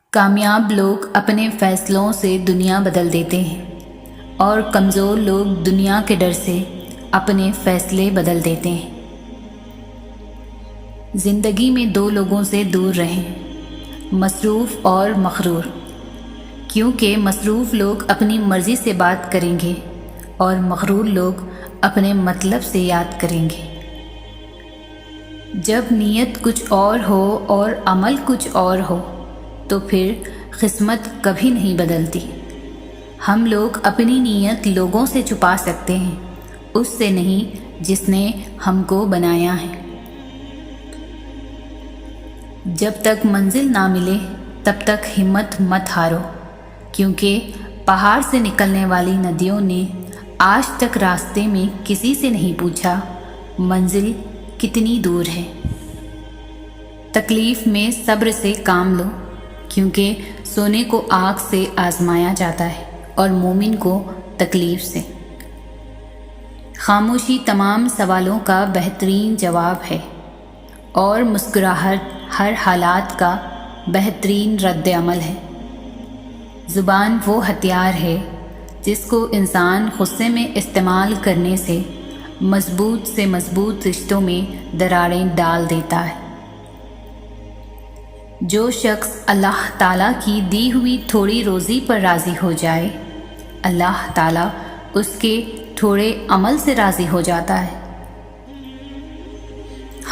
کامیاب لوگ اپنے فیصلوں سے دنیا بدل دیتے ہیں اور کمزور لوگ دنیا کے ڈر سے اپنے فیصلے بدل دیتے ہیں۔ زندگی میں دو لوگوں سے دور رہیں، مصروف اور مغرور، کیونکہ مصروف لوگ اپنی مرضی سے بات کریں گے اور مغرور لوگ اپنے مطلب سے یاد کریں گے۔ جب نیت کچھ اور ہو اور عمل کچھ اور ہو تو پھر قسمت کبھی نہیں بدلتی۔ ہم لوگ اپنی نیت لوگوں سے چھپا سکتے ہیں، اس سے نہیں جس نے ہم کو بنایا ہے۔ جب تک منزل نہ ملے تب تک ہمت مت ہارو، کیونکہ پہاڑ سے نکلنے والی ندیوں نے آج تک راستے میں کسی سے نہیں پوچھا منزل کتنی دور ہے۔ تکلیف میں صبر سے کام لو، کیونکہ سونے کو آگ سے آزمایا جاتا ہے اور مومن کو تکلیف سے۔ خاموشی تمام سوالوں کا بہترین جواب ہے اور مسکراہٹ ہر حالات کا بہترین رد عمل ہے۔ زبان وہ ہتھیار ہے جس کو انسان غصے میں استعمال کرنے سے مضبوط رشتوں میں دراڑیں ڈال دیتا ہے۔ جو شخص اللہ تعالیٰ کی دی ہوئی تھوڑی روزی پر راضی ہو جائے، اللہ تعالیٰ اس کے تھوڑے عمل سے راضی ہو جاتا ہے۔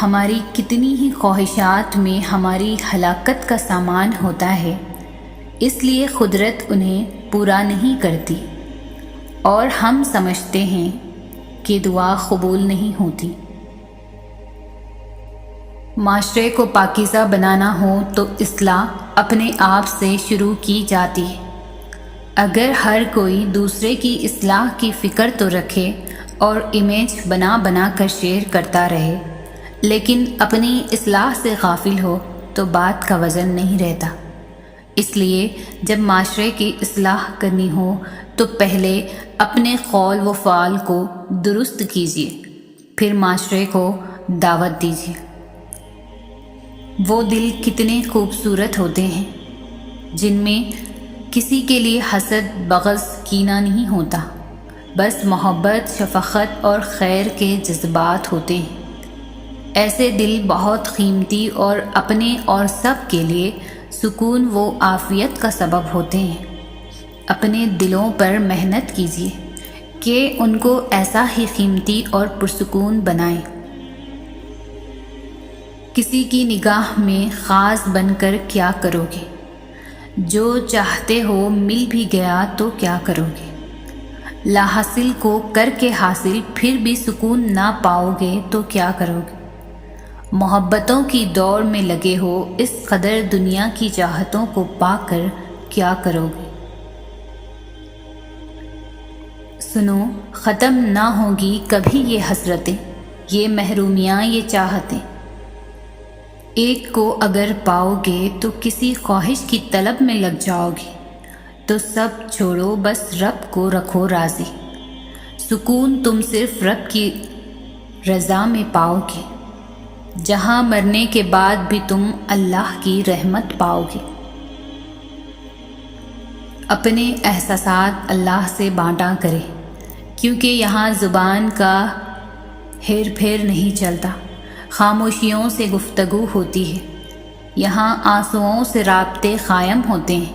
ہماری کتنی ہی خواہشات میں ہماری ہلاکت کا سامان ہوتا ہے، اس لیے قدرت انہیں پورا نہیں کرتی اور ہم سمجھتے ہیں کہ دعا قبول نہیں ہوتی۔ معاشرے کو پاکیزہ بنانا ہو تو اصلاح اپنے آپ سے شروع کی جاتی ہے۔ اگر ہر کوئی دوسرے کی اصلاح کی فکر تو رکھے اور امیج بنا کر شیئر کرتا رہے، لیکن اپنی اصلاح سے غافل ہو تو بات کا وزن نہیں رہتا۔ اس لیے جب معاشرے کی اصلاح کرنی ہو تو پہلے اپنے قول و فعل کو درست کیجیے، پھر معاشرے کو دعوت دیجیے۔ وہ دل کتنے خوبصورت ہوتے ہیں جن میں کسی کے لیے حسد، بغض، کینہ نہیں ہوتا، بس محبت، شفقت اور خیر کے جذبات ہوتے ہیں۔ ایسے دل بہت قیمتی اور اپنے اور سب کے لیے سکون و عافیت کا سبب ہوتے ہیں۔ اپنے دلوں پر محنت کیجیے کہ ان کو ایسا ہی قیمتی اور پرسکون بنائیں۔ کسی کی نگاہ میں خاص بن کر کیا کرو گے؟ جو چاہتے ہو مل بھی گیا تو کیا کرو گے؟ لا حاصل کو کر کے حاصل پھر بھی سکون نہ پاؤ گے تو کیا کرو گے؟ محبتوں کی دوڑ میں لگے ہو، اس قدر دنیا کی چاہتوں کو پا کر کیا کرو گے؟ سنو، ختم نہ ہوگی کبھی یہ حسرتیں، یہ محرومیاں، یہ چاہتیں۔ ایک کو اگر پاؤ گے تو کسی خواہش کی طلب میں لگ جاؤ گے، تو سب چھوڑو، بس رب کو رکھو راضی۔ سکون تم صرف رب کی رضا میں پاؤ گے، جہاں مرنے کے بعد بھی تم اللہ کی رحمت پاؤ گے۔ اپنے احساسات اللہ سے بانٹا کرے، کیونکہ یہاں زبان کا ہیر پھیر نہیں چلتا، خاموشیوں سے گفتگو ہوتی ہے، یہاں آنسوؤں سے رابطے قائم ہوتے ہیں۔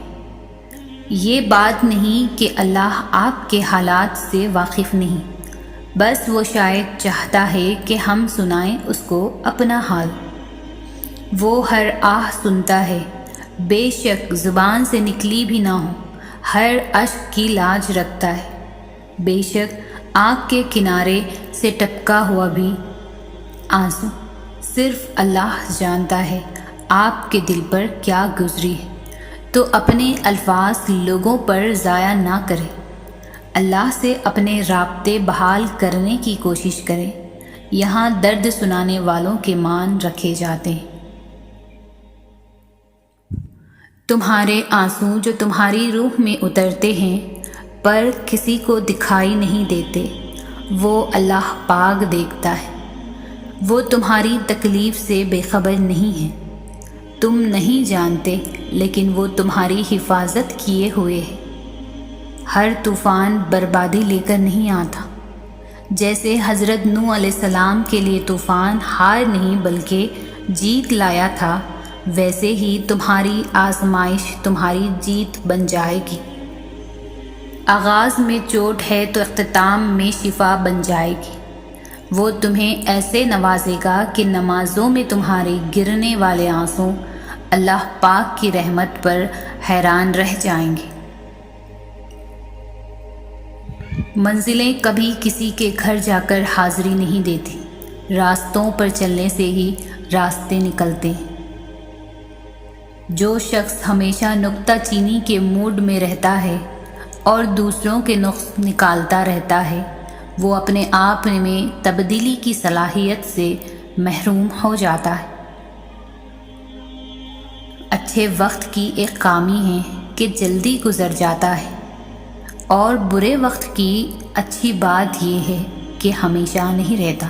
یہ بات نہیں کہ اللہ آپ کے حالات سے واقف نہیں، بس وہ شاید چاہتا ہے کہ ہم سنائیں اس کو اپنا حال۔ وہ ہر آہ سنتا ہے، بے شک زبان سے نکلی بھی نہ ہو، ہر اشک کی لاج رکھتا ہے۔ بے شک آنکھ کے کنارے سے ٹپکا ہوا بھی آنسو صرف اللہ جانتا ہے آپ کے دل پر کیا گزری ہے، تو اپنے الفاظ لوگوں پر ضائع نہ کریں۔ اللہ سے اپنے رابطے بحال کرنے کی کوشش کریں، یہاں درد سنانے والوں کے مان رکھے جاتے ہیں۔ تمہارے آنسو جو تمہاری روح میں اترتے ہیں پر کسی کو دکھائی نہیں دیتے، وہ اللہ پاک دیکھتا ہے۔ وہ تمہاری تکلیف سے بے خبر نہیں ہے، تم نہیں جانتے، لیکن وہ تمہاری حفاظت کیے ہوئے ہے۔ ہر طوفان بربادی لے کر نہیں آتا۔ جیسے حضرت نوح علیہ السلام کے لیے طوفان ہار نہیں بلکہ جیت لایا تھا، ویسے ہی تمہاری آزمائش تمہاری جیت بن جائے گی۔ آغاز میں چوٹ ہے تو اختتام میں شفا بن جائے گی۔ وہ تمہیں ایسے نوازے گا کہ نمازوں میں تمہارے گرنے والے آنسو اللہ پاک کی رحمت پر حیران رہ جائیں گے۔ منزلیں کبھی کسی کے گھر جا کر حاضری نہیں دیتی، راستوں پر چلنے سے ہی راستے نکلتے ہیں۔ جو شخص ہمیشہ نکتہ چینی کے موڈ میں رہتا ہے اور دوسروں کے نقص نکالتا رہتا ہے، وہ اپنے آپ میں تبدیلی کی صلاحیت سے محروم ہو جاتا ہے۔ اچھے وقت کی ایک خامی ہے کہ جلدی گزر جاتا ہے، اور برے وقت کی اچھی بات یہ ہے کہ ہمیشہ نہیں رہتا۔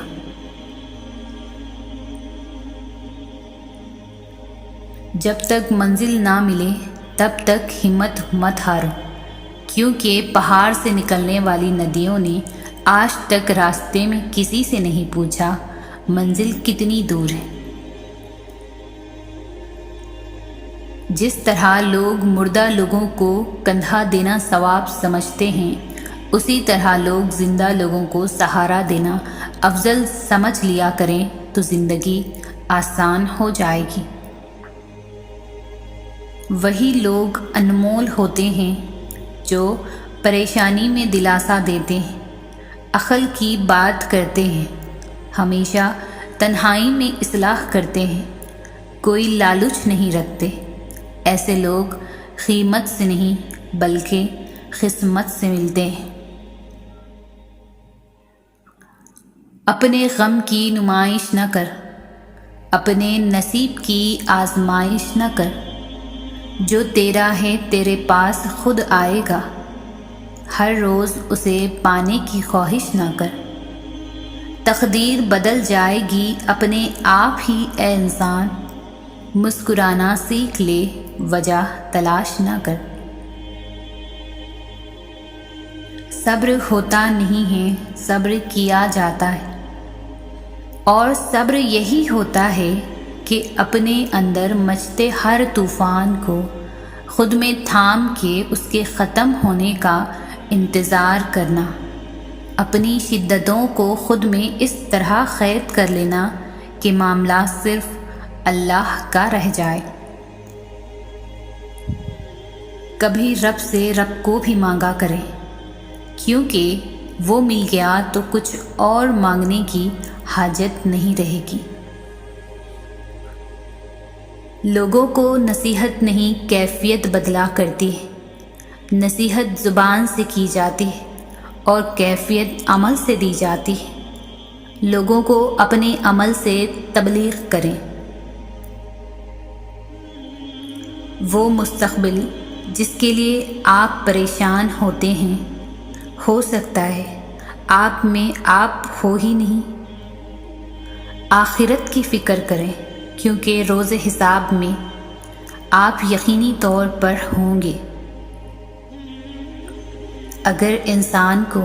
جب تک منزل نہ ملے تب تک ہمت مت ہارو، کیونکہ پہاڑ سے نکلنے والی ندیوں نے آج تک راستے میں کسی سے نہیں پوچھا منزل کتنی دور ہے۔ جس طرح لوگ مردہ لوگوں کو کندھا دینا ثواب سمجھتے ہیں، اسی طرح لوگ زندہ لوگوں کو سہارا دینا افضل سمجھ لیا کریں تو زندگی آسان ہو جائے گی۔ وہی لوگ انمول ہوتے ہیں جو پریشانی میں دلاسا دیتے ہیں، عقل کی بات کرتے ہیں، ہمیشہ تنہائی میں اصلاح کرتے ہیں، کوئی لالچ نہیں رکھتے۔ ایسے لوگ قیمت سے نہیں بلکہ قسمت سے ملتے ہیں۔ اپنے غم کی نمائش نہ کر، اپنے نصیب کی آزمائش نہ کر، جو تیرا ہے تیرے پاس خود آئے گا، ہر روز اسے پانے کی خواہش نہ کر۔ تقدیر بدل جائے گی اپنے آپ ہی اے انسان، مسکرانا سیکھ لے، وجہ تلاش نہ کر۔ صبر ہوتا نہیں ہے، صبر کیا جاتا ہے، اور صبر یہی ہوتا ہے کہ اپنے اندر مچتے ہر طوفان کو خود میں تھام کے اس کے ختم ہونے کا انتظار کرنا، اپنی شدتوں کو خود میں اس طرح قید کر لینا کہ معاملہ صرف اللہ کا رہ جائے۔ کبھی رب سے رب کو بھی مانگا کرے، کیونکہ وہ مل گیا تو کچھ اور مانگنے کی حاجت نہیں رہے گی۔ لوگوں کو نصیحت نہیں کیفیت بدلا کرتی ہے، نصیحت زبان سے کی جاتی ہے اور کیفیت عمل سے دی جاتی ہے۔ لوگوں کو اپنے عمل سے تبلیغ کریں۔ وہ مستقبل جس کے لیے آپ پریشان ہوتے ہیں، ہو سکتا ہے آپ میں آپ ہو ہی نہیں۔ آخرت کی فکر کریں، کیونکہ روز حساب میں آپ یقینی طور پر ہوں گے۔ اگر انسان کو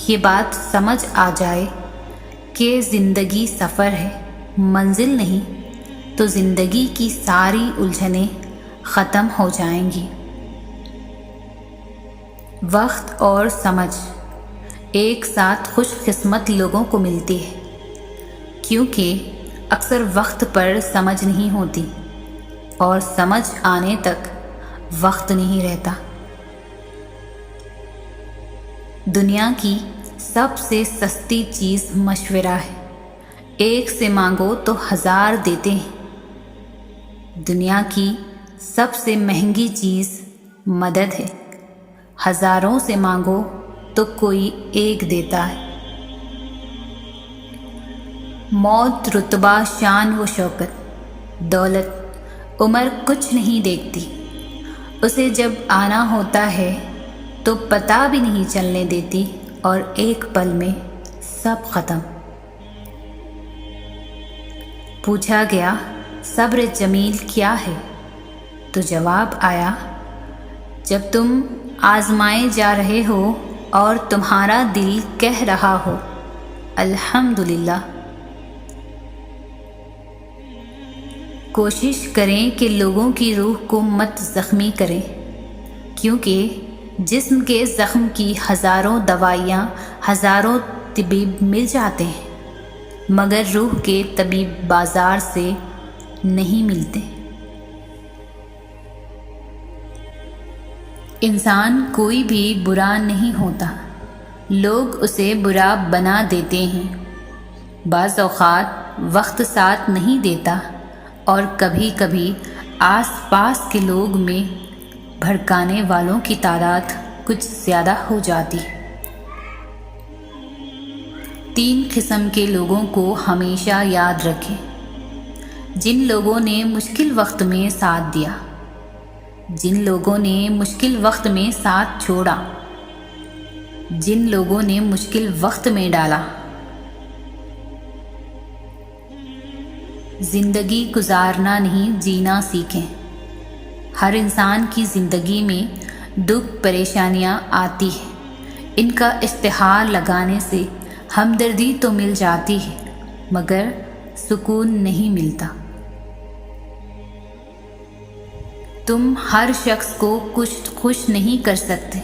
یہ بات سمجھ آ جائے کہ زندگی سفر ہے، منزل نہیں، تو زندگی کی ساری الجھنیں ختم ہو جائیں گی۔ وقت اور سمجھ ایک ساتھ خوش قسمت لوگوں کو ملتی ہے، کیونکہ اکثر وقت پر سمجھ نہیں ہوتی اور سمجھ آنے تک وقت نہیں رہتا۔ دنیا کی سب سے سستی چیز مشورہ ہے، ایک سے مانگو تو 1000 دیتے ہیں۔ دنیا کی سب سے مہنگی چیز مدد ہے، ہزاروں سے مانگو تو کوئی ایک دیتا ہے۔ موت رتبہ شان و شوکت، دولت عمر کچھ نہیں دیکھتی، اسے جب آنا ہوتا ہے تو پتہ بھی نہیں چلنے دیتی، اور ایک پل میں سب ختم۔ پوچھا گیا صبر جمیل کیا ہے؟ تو جواب آیا، جب تم آزمائے جا رہے ہو اور تمہارا دل کہہ رہا ہو الحمدللہ۔ کوشش کریں کہ لوگوں کی روح کو مت زخمی کریں، کیونکہ جسم کے زخم کی ہزاروں دوائیاں، ہزاروں طبیب مل جاتے ہیں، مگر روح کے طبیب بازار سے نہیں ملتے۔ انسان کوئی بھی برا نہیں ہوتا، لوگ اسے برا بنا دیتے ہیں۔ بعض اوقات وقت ساتھ نہیں دیتا اور کبھی کبھی آس پاس کے لوگ میں بھڑکانے والوں کی تعداد کچھ زیادہ ہو جاتی۔ 3 قسم کے لوگوں کو ہمیشہ یاد رکھیں۔ جن لوگوں نے مشکل وقت میں ساتھ دیا، جن لوگوں نے مشکل وقت میں ساتھ چھوڑا، جن لوگوں نے مشکل وقت میں ڈالا۔ زندگی گزارنا نہیں، جینا سیکھیں۔ ہر انسان کی زندگی میں دکھ پریشانیاں آتی ہیں، ان کا اشتہار لگانے سے ہمدردی تو مل جاتی ہے، مگر سکون نہیں ملتا۔ تم ہر شخص کو خوش نہیں کر سکتے،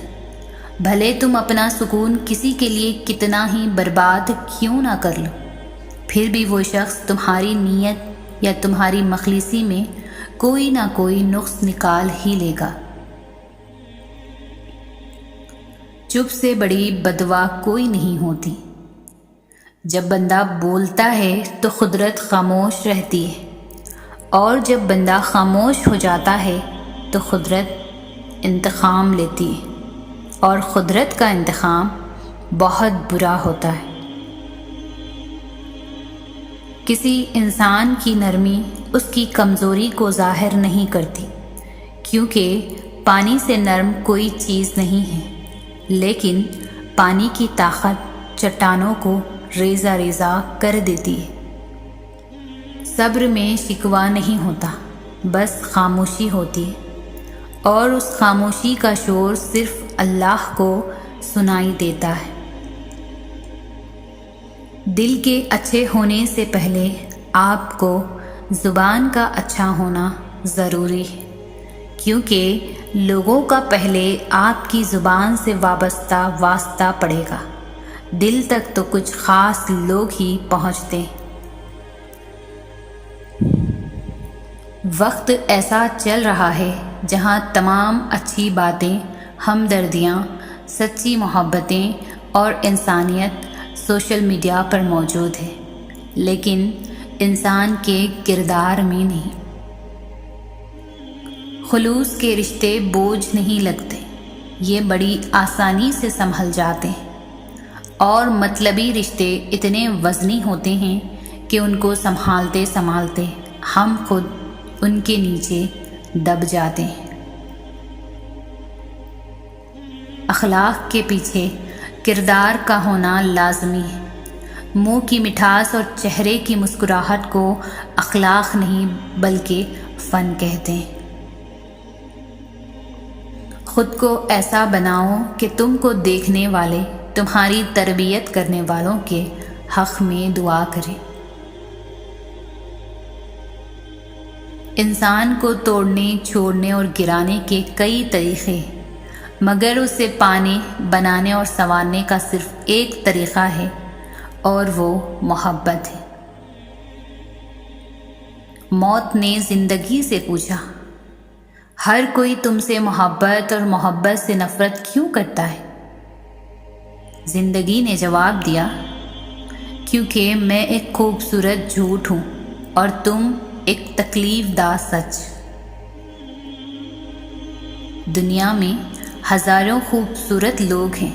بھلے تم اپنا سکون کسی کے لیے کتنا ہی برباد کیوں نہ کر لو، پھر بھی وہ شخص تمہاری نیت یا تمہاری مخلصی میں کوئی نہ کوئی نقص نکال ہی لے گا۔ چپ سے بڑی بددعا کوئی نہیں ہوتی۔ جب بندہ بولتا ہے تو قدرت خاموش رہتی ہے، اور جب بندہ خاموش ہو جاتا ہے تو قدرت انتقام لیتی ہے، اور قدرت کا انتقام بہت برا ہوتا ہے۔ کسی انسان کی نرمی اس کی کمزوری کو ظاہر نہیں کرتی، کیونکہ پانی سے نرم کوئی چیز نہیں ہے، لیکن پانی کی طاقت چٹانوں کو ریزہ ریزہ کر دیتی ہے۔ صبر میں شکوہ نہیں ہوتا، بس خاموشی ہوتی ہے، اور اس خاموشی کا شور صرف اللہ کو سنائی دیتا ہے۔ دل کے اچھے ہونے سے پہلے آپ کو زبان کا اچھا ہونا ضروری ہے، کیونکہ لوگوں کا پہلے آپ کی زبان سے واسطہ پڑے گا، دل تک تو کچھ خاص لوگ ہی پہنچتے ہیں۔ وقت ایسا چل رہا ہے جہاں تمام اچھی باتیں، ہمدردیاں، سچی محبتیں اور انسانیت سوشل میڈیا پر موجود ہے، لیکن انسان کے کردار میں نہیں۔ خلوص کے رشتے بوجھ نہیں لگتے، یہ بڑی آسانی سے سنبھل جاتے ہیں، اور مطلبی رشتے اتنے وزنی ہوتے ہیں کہ ان کو سنبھالتے سنبھالتے ہم خود ان کے نیچے دب جاتے ہیں۔ اخلاق کے پیچھے کردار کا ہونا لازمی ہے۔ منہ کی مٹھاس اور چہرے کی مسکراہٹ کو اخلاق نہیں بلکہ فن کہتے ہیں۔ خود کو ایسا بناؤ کہ تم کو دیکھنے والے تمہاری تربیت کرنے والوں کے حق میں دعا کریں۔ انسان کو توڑنے، چھوڑنے اور گرانے کے کئی طریقے ہیں، مگر اسے پانے، بنانے اور سنوارنے کا صرف ایک طریقہ ہے، اور وہ محبت ہے۔ موت نے زندگی سے پوچھا، ہر کوئی تم سے محبت اور محبت سے نفرت کیوں کرتا ہے؟ زندگی نے جواب دیا، کیونکہ میں ایک خوبصورت جھوٹ ہوں اور تم ایک تکلیف دہ سچ۔ دنیا میں ہزاروں خوبصورت لوگ ہیں،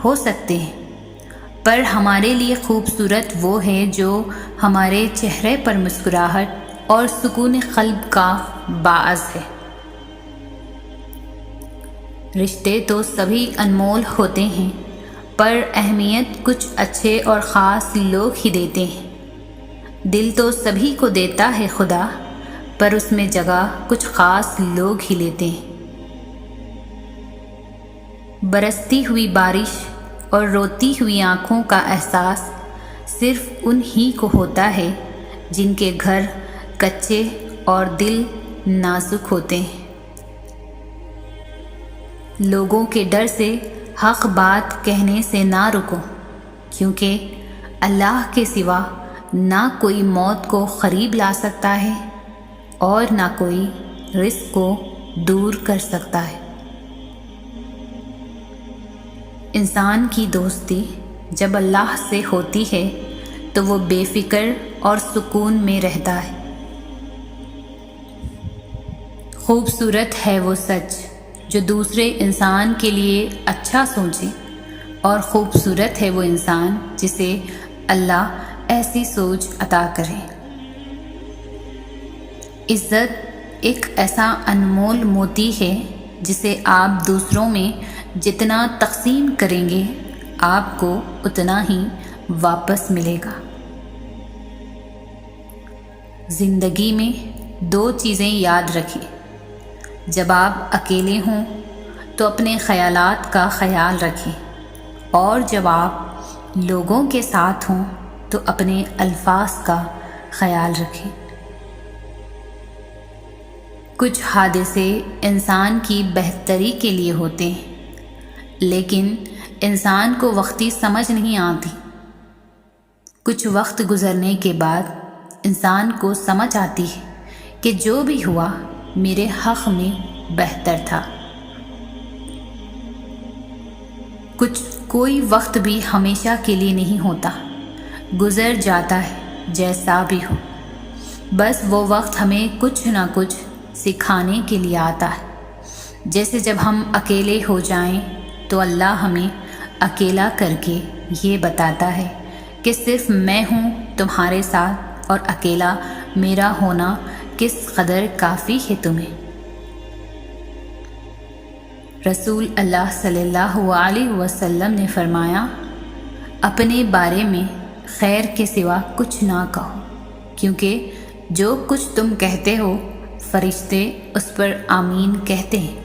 ہو سکتے ہیں، پر ہمارے لیے خوبصورت وہ ہے جو ہمارے چہرے پر مسکراہٹ اور سکون قلب کا باعث ہے۔ رشتے تو سبھی انمول ہوتے ہیں، پر اہمیت کچھ اچھے اور خاص لوگ ہی دیتے ہیں۔ دل تو سبھی کو دیتا ہے خدا، پر اس میں جگہ کچھ خاص لوگ ہی لیتے ہیں۔ برستی ہوئی بارش اور روتی ہوئی آنکھوں کا احساس صرف ان ہی کو ہوتا ہے جن کے گھر کچے اور دل نازک ہوتے ہیں۔ لوگوں کے ڈر سے حق بات کہنے سے نہ رکو، کیونکہ اللہ کے سوا نہ کوئی موت کو قریب لا سکتا ہے اور نہ کوئی رزق کو دور کر سکتا ہے۔ انسان کی دوستی جب اللہ سے ہوتی ہے تو وہ بے فکر اور سکون میں رہتا ہے۔ خوبصورت ہے وہ سچ جو دوسرے انسان کے لیے اچھا سوچے، اور خوبصورت ہے وہ انسان جسے اللہ ایسی سوچ عطا کرے۔ عزت ایک ایسا انمول موتی ہے جسے آپ دوسروں میں جتنا تقسیم کریں گے آپ کو اتنا ہی واپس ملے گا۔ زندگی میں 2 چیزیں یاد رکھیں۔ جب آپ اکیلے ہوں تو اپنے خیالات کا خیال رکھیں، اور جب آپ لوگوں کے ساتھ ہوں تو اپنے الفاظ کا خیال رکھیں۔ کچھ حادثے انسان کی بہتری کے لیے ہوتے ہیں، لیکن انسان کو وقتی سمجھ نہیں آتی۔ کچھ وقت گزرنے کے بعد انسان کو سمجھ آتی ہے کہ جو بھی ہوا میرے حق میں بہتر تھا۔ کوئی وقت بھی ہمیشہ کے لیے نہیں ہوتا، گزر جاتا ہے جیسا بھی ہو۔ بس وہ وقت ہمیں کچھ نہ کچھ سکھانے کے لیے آتا ہے۔ جیسے جب ہم اکیلے ہو جائیں تو اللہ ہمیں اکیلا کر کے یہ بتاتا ہے کہ صرف میں ہوں تمہارے ساتھ، اور اکیلا میرا ہونا کس قدر کافی ہے تمہیں۔ رسول اللہ صلی اللہ علیہ وسلم نے فرمایا، اپنے بارے میں خیر کے سوا کچھ نہ کہو، کیونکہ جو کچھ تم کہتے ہو فرشتے اس پر آمین کہتے ہیں۔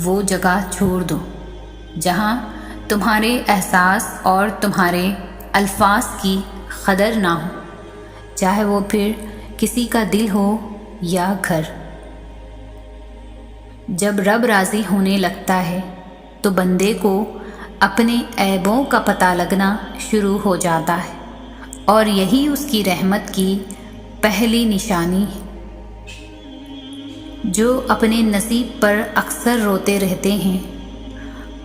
وہ جگہ چھوڑ دو جہاں تمہارے احساس اور تمہارے الفاظ کی قدر نہ ہو، چاہے وہ پھر کسی کا دل ہو یا گھر۔ جب رب راضی ہونے لگتا ہے تو بندے کو اپنے عیبوں کا پتہ لگنا شروع ہو جاتا ہے، اور یہی اس کی رحمت کی پہلی نشانی ہے۔ جو اپنے نصیب پر اکثر روتے رہتے ہیں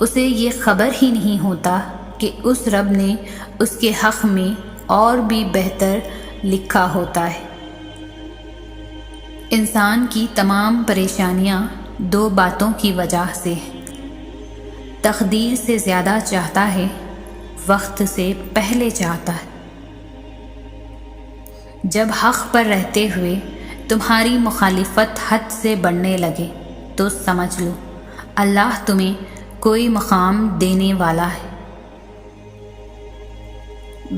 اسے یہ خبر ہی نہیں ہوتا کہ اس رب نے اس کے حق میں اور بھی بہتر لکھا ہوتا ہے۔ انسان کی تمام پریشانیاں 2 باتوں کی وجہ سے ہیں۔ تقدیر سے زیادہ چاہتا ہے، وقت سے پہلے چاہتا ہے۔ جب حق پر رہتے ہوئے تمہاری مخالفت حد سے بڑھنے لگے تو سمجھ لو اللہ تمہیں کوئی مقام دینے والا ہے۔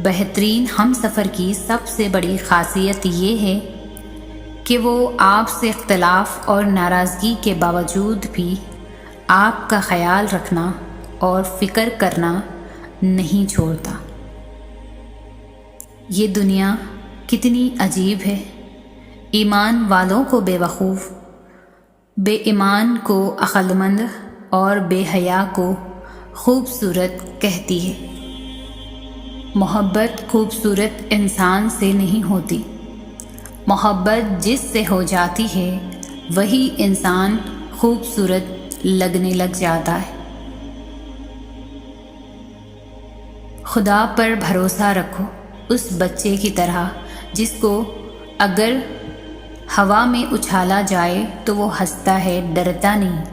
بہترین ہم سفر کی سب سے بڑی خاصیت یہ ہے کہ وہ آپ سے اختلاف اور ناراضگی کے باوجود بھی آپ کا خیال رکھنا اور فکر کرنا نہیں چھوڑتا۔ یہ دنیا کتنی عجیب ہے، ایمان والوں کو بے وقوف، بے ایمان کو عقل مند اور بے حیا کو خوبصورت کہتی ہے۔ محبت خوبصورت انسان سے نہیں ہوتی، محبت جس سے ہو جاتی ہے وہی انسان خوبصورت لگنے لگ جاتا ہے۔ خدا پر بھروسہ رکھو اس بچے کی طرح جس کو اگر ہوا میں اچھالا جائے تو وہ ہنستا ہے، ڈرتا نہیں،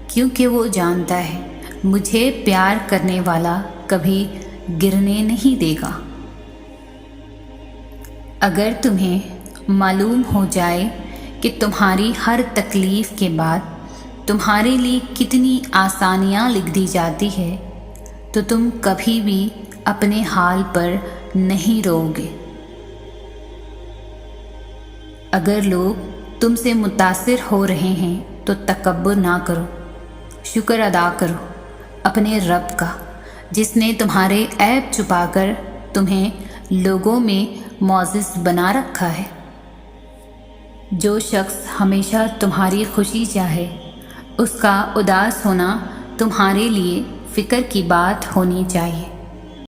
کیونکہ وہ جانتا ہے مجھے پیار کرنے والا کبھی گرنے نہیں دے گا۔ اگر تمہیں معلوم ہو جائے کہ تمہاری ہر تکلیف کے بعد تمہارے لیے کتنی آسانیاں لکھ دی جاتی ہے تو تم کبھی بھی اپنے حال پر نہیں رو گے۔ اگر لوگ تم سے متاثر ہو رہے ہیں تو تکبر نہ کرو، شکر ادا کرو اپنے رب کا، جس نے تمہارے عیب چھپا کر تمہیں لوگوں میں معزز بنا رکھا ہے۔ جو شخص ہمیشہ تمہاری خوشی چاہے، اس کا اداس ہونا تمہارے لیے فکر کی بات ہونی چاہیے۔